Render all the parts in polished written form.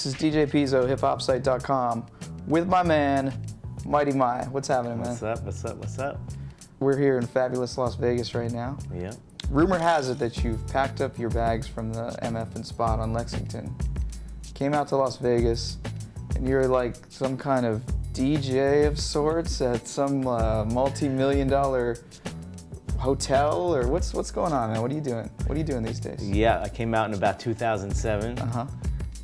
is DJ Pizzo, hiphopsite.com, with my man, Mighty My. What's happening, man? What's up, what's up, what's up? We're here in fabulous Las Vegas right now. Yeah. Rumor has it that you've packed up your bags from the MF and Spot on Lexington, came out to Las Vegas, and you're like some kind of DJ of sorts at some multi-million-dollar hotel, or what's going on, man? What are you doing? What are you doing these days? Yeah, I came out in about 2007,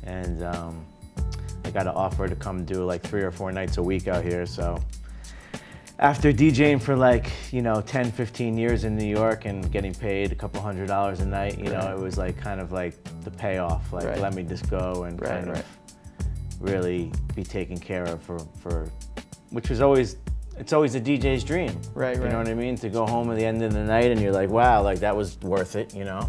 and I got an offer to come do like 3 or 4 nights a week out here. So after DJing for like, 10, 15 years in New York and getting paid a couple $100 a night, you know, it was like kind of like the payoff. Like, let me just go and kind of really be taken care of for which was always, it's always the DJ's dream. You know what I mean? To go home at the end of the night and you're like, wow, like that was worth it, you know?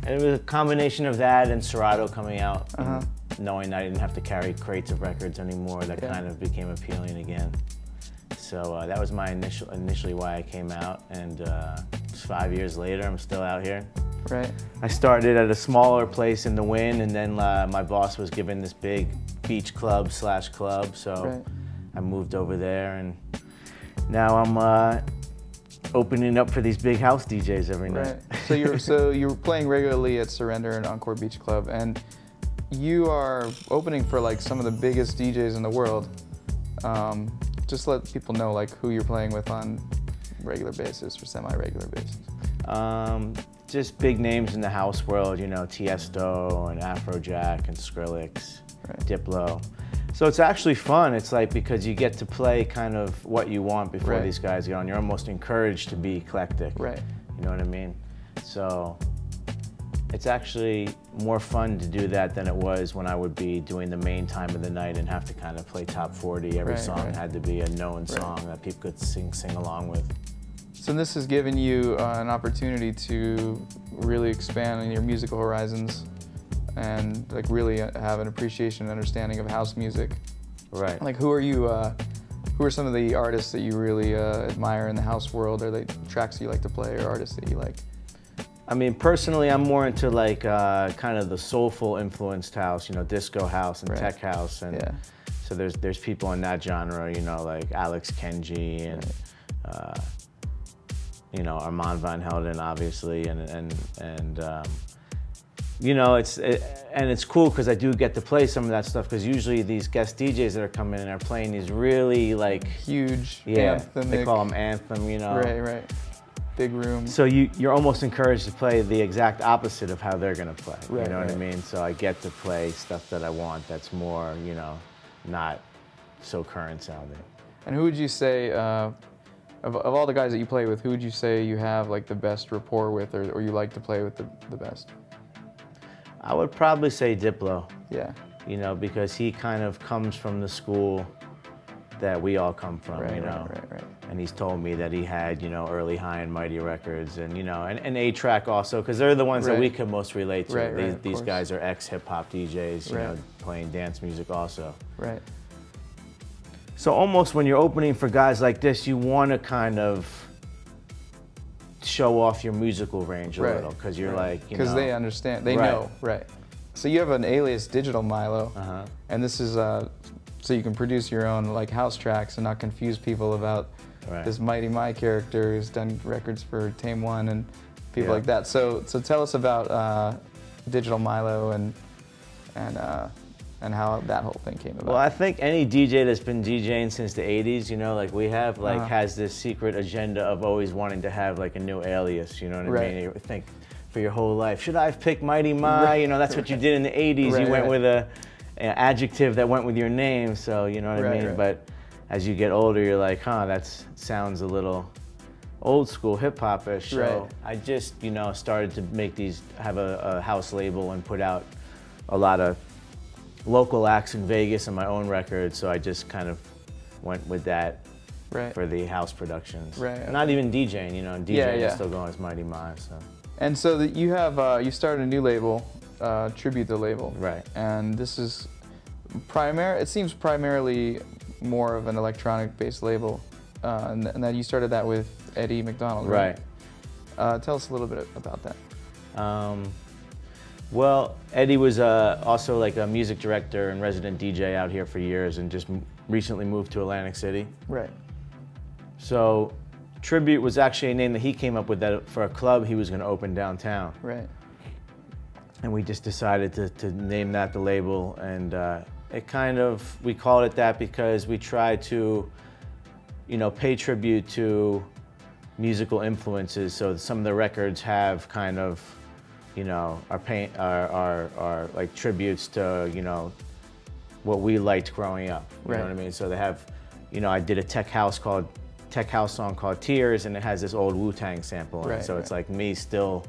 And it was a combination of that and Serato coming out, and knowing that I didn't have to carry crates of records anymore, that kind of became appealing again. So that was my initially why I came out, and 5 years later, I'm still out here. I started at a smaller place in the Wynn, and then my boss was given this big beach club / club, so I moved over there, and now I'm opening up for these big house DJs every night. So you're playing regularly at Surrender and Encore Beach Club, and you are opening for like some of the biggest DJs in the world. Just let people know like who you're playing with on regular basis or semi-regular basis. Just big names in the house world, Tiesto and Afrojack and Skrillex, Diplo. So it's actually fun. It's like, because you get to play kind of what you want before these guys get on. You're almost encouraged to be eclectic. You know what I mean? So it's actually more fun to do that than it was when I would be doing the main time of the night and have to kind of play top 40. Every song had to be a known song that people could sing along with. So this has given you an opportunity to really expand on your musical horizons and like really have an appreciation and understanding of house music. Like who are some of the artists that you really admire in the house world? Are they tracks you like to play or artists that you like? I mean, personally, I'm more into like kind of the soulful influenced house, disco house and tech house, and so there's people in that genre, like Alex Kenji and Armand Van Helden, obviously, and it's cool because I do get to play some of that stuff, because usually these guest DJs that are coming in are playing these really like huge, anthemic, they call them anthem, big room. So you're almost encouraged to play the exact opposite of how they're gonna play. You know what I mean? So I get to play stuff that I want that's more, not so current sounding. And who would you say, of all the guys that you play with, who would you say you have like the best rapport with, or you like to play with the best? I would probably say Diplo. Because he kind of comes from the school that we all come from, And he's told me that he had, early High and Mighty records, and and a-trak also, because they're the ones that we can most relate to. These guys are ex-hip-hop DJs, playing dance music also. So almost when you're opening for guys like this, you want to kind of show off your musical range a little, because you're like, because they understand, they know, So you have an alias, Digital Milo, and this is so you can produce your own like house tracks and not confuse people about this Mighty My character who's done records for Tame One and people like that. So tell us about Digital Milo and how that whole thing came about. Well, I think any DJ that's been DJing since the 80s, like we have, like has this secret agenda of always wanting to have like a new alias, you know what I mean? You think for your whole life, should I have picked Mighty My? That's what you did in the 80s. You went with an adjective that went with your name, so you know what I mean? But as you get older, you're like, that sounds a little old school hip-hop-ish. So I just, started to make have a house label and put out a lot of local acts in Vegas and my own records, so I just kind of went with that for the house productions. Not even DJing, DJing is still going as Mighty My. So. And so that you have, you started a new label, Tribute the Label. And this is it seems primarily more of an electronic-based label, and then you started that with Eddie McDonald, Tell us a little bit about that. Well, Eddie was also like a music director and resident DJ out here for years, and just recently moved to Atlantic City. Right. So Tribute was actually a name that he came up with that for a club he was going to open downtown. Right. And we just decided to name that the label, and it kind of, we called it that because we tried to, you know, pay tribute to musical influences. So some of the records have kind of, you know, are like tributes to, you know, what we liked growing up. You know what I mean? So they have, you know, I did a tech house song called Tears, and it has this old Wu-Tang sample in it. So it's like me still,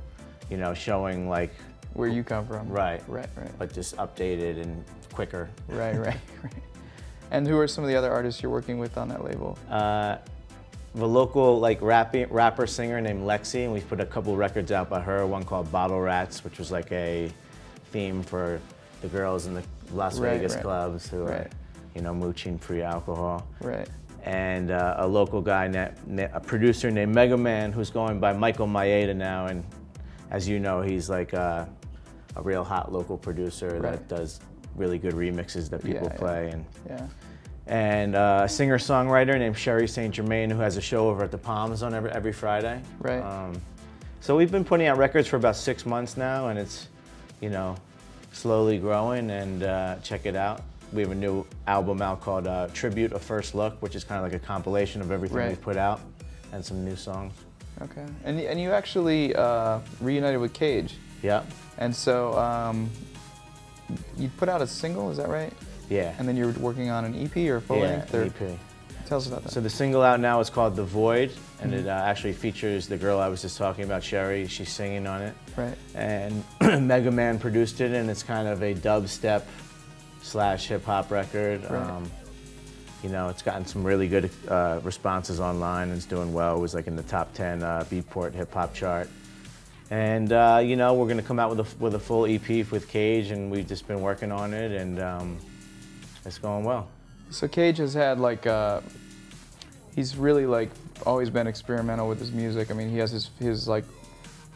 you know, showing like where you come from. Right. Right. But just updated and quicker. Right. And who are some of the other artists you're working with on that label? The local like rapper singer named Lexi, and we've put a couple records out by her. One called Bottle Rats, which was like a theme for the girls in the Las Vegas clubs who are, you know, mooching free alcohol. Right. And a local guy, a producer named Mega Man, who's going by Michael Maeda now, and as you know, he's like a real hot local producer that does really good remixes that people play. And a singer-songwriter named Sherry St. Germain, who has a show over at the Palms on every Friday. Right. So we've been putting out records for about 6 months now, and it's, you know, slowly growing, and check it out. We have a new album out called Tribute, A First Look, which is kind of like a compilation of everything we've put out, and some new songs. Okay. And you actually reunited with Cage. Yeah. And so you put out a single, is that right? Yeah. And then you're working on an EP or full length? Yeah, EP. Tell us about that. So the single out now is called The Void, and it actually features the girl I was just talking about, Sherry. She's singing on it. Right. And Mega Man produced it, and it's kind of a dubstep / hip-hop record. Right. You know, it's gotten some really good responses online, and it's doing well. It was like in the top 10 Beatport hip-hop chart. And you know, we're gonna come out with a full EP with Cage, and we've just been working on it, and it's going well. So Cage has had like, he's really like always been experimental with his music. I mean, he has his like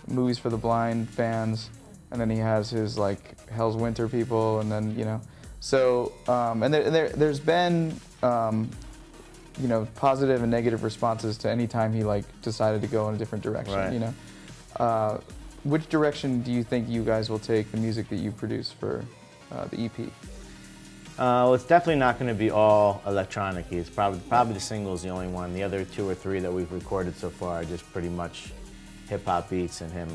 movies for the blind fans, and then he has his like Hell's Winter people, and then, you know, so and there's been you know, positive and negative responses to any time he like decided to go in a different direction. You know, which direction do you think you guys will take the music that you produce for the EP? Well, it's definitely not going to be all electronic. It's probably the single's the only one. The other 2 or 3 that we've recorded so far are just pretty much hip-hop beats and him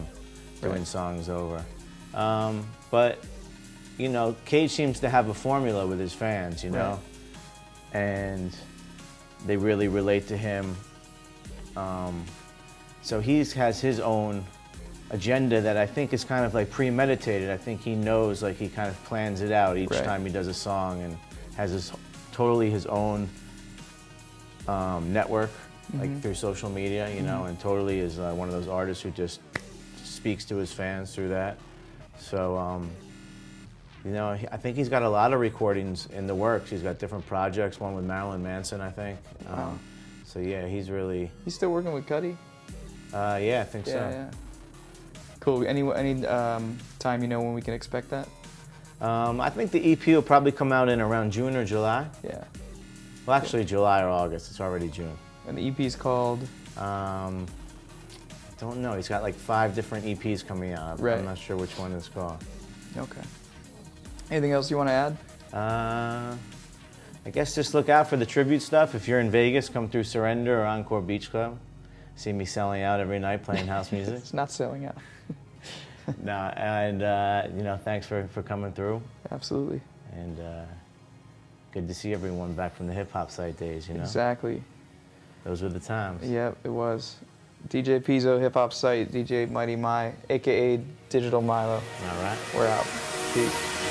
doing songs over. But, you know, Cage seems to have a formula with his fans, you know? And they really relate to him. So he has his own agenda that I think is kind of like premeditated. I think he knows, like he kind of plans it out each time he does a song, and has totally his own network, like through social media, you know, and totally is one of those artists who just speaks to his fans through that. So, you know, I think he's got a lot of recordings in the works. He's got different projects, one with Marilyn Manson, I think. So yeah, he's really... He's still working with Cudi? Yeah, I think so. Yeah. Cool. Any time you know when we can expect that? I think the EP will probably come out in around June or July. Yeah. Well, actually July or August. It's already June. And the EP is called? I don't know. He's got like 5 different EPs coming out. I'm not sure which one it's called. Okay. Anything else you want to add? I guess just look out for the tribute stuff. If you're in Vegas, come through Surrender or Encore Beach Club. See me selling out every night playing house music. It's not selling out. No, and you know, thanks for coming through. Absolutely. And good to see everyone back from the hip-hop site days, you know? Exactly. Those were the times. Yep, it was. DJ Pizzo, hip-hop site, DJ Mighty My, a.k.a. Digital Milo. All right. We're out. Peace.